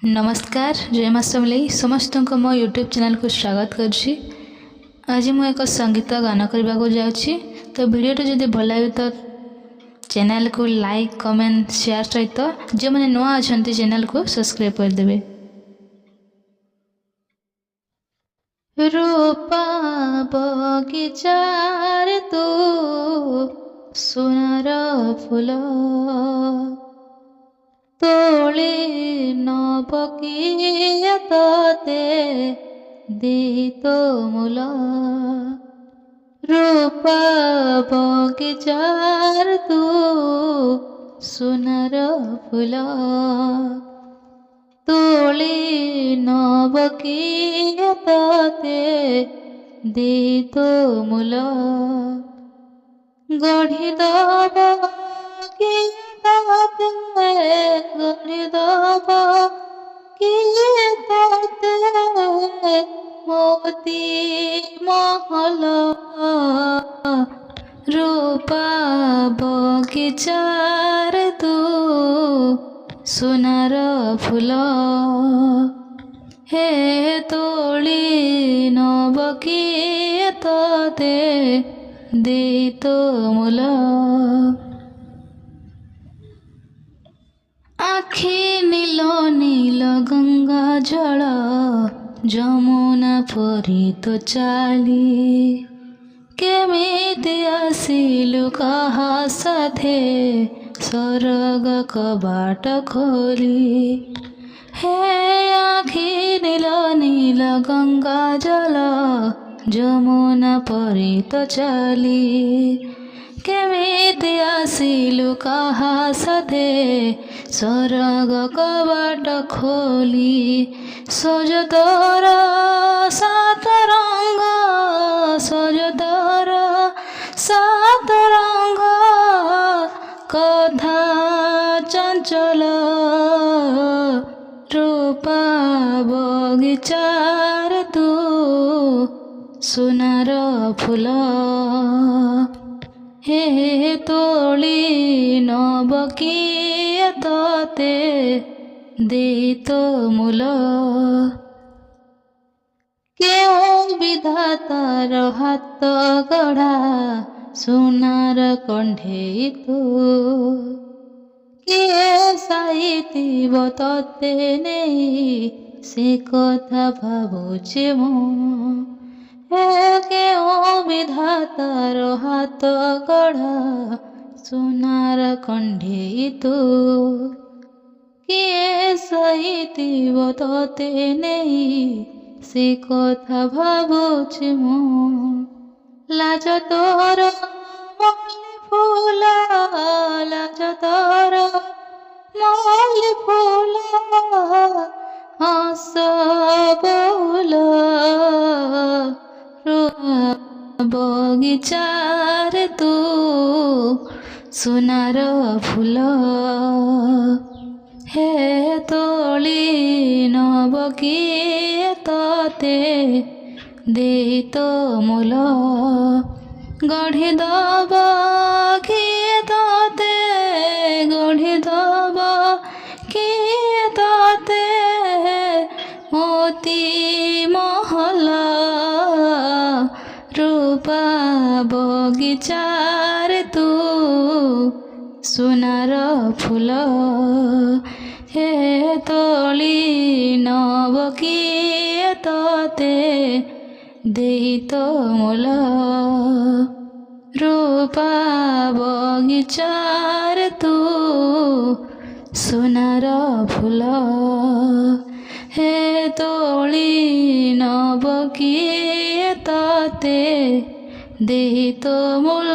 नमस्कार जय माँ समलेई समस्त को मो यूट्यूब चैनल को स्वागत करुँची। आज मु एक संगीत गान करने को जाऊँगी। तो वीडियो जब भल लगे तो चैनल को लाइक कमेंट शेयर सहित जो मैंने नुआ अच्छा चैनल को सब्सक्राइब करदे। रूपा बगीचार तू सोनार फूल तोली नबकिया तते दी तो मूल रूपा बगीचार तू सोनार फूल तोली नबकिया तते दी तो मूल गढ़ी दब गढ़ी दब मोती महल रूपा बगीचार तू सोनार फूल हे तोली नबकिया तते दे तो मूल आखि नील नील गंगा जल जमुना परी तो चाली केमिति आसिलु कहा साथे स्वर्ग कबाट खोली हे आखि नील नील गंगा जल जमुना परी तो चाली केमिति आसिलु कहा साथे स्वर्ग कबाट खोली सजदर सात रंग सजदर सात रंग कथा चंचल रूपा बगीचार तू सोनार फूल हे तोली नबकिया तते दे तो मूल क्यों विधातार हाथ गढ़ा सोनार कंढे तू किए साइतिब तते नहीं से कथा भावुचे मु क्यों विधातार हाथ गढ़ा सोनार कंढे तू किए सहितिब तते नहीं से कथा भावुछि मु लाज तोर मल्ली फूल लाज तोर मल्ली फूल हंस बोल बगीचार तू सोनार फूल हे तोली नबकिया तते दे तो मूल गढ़ी दब किए तते गढ़ी दब किए तते मोती महल रूपा बगीचार तू सोनार फूल हे तोली नबकिया तते दे तो मूल रूपा बगीचार तू सोनार फूल हे तोली नबकिया तते दे तो मूल।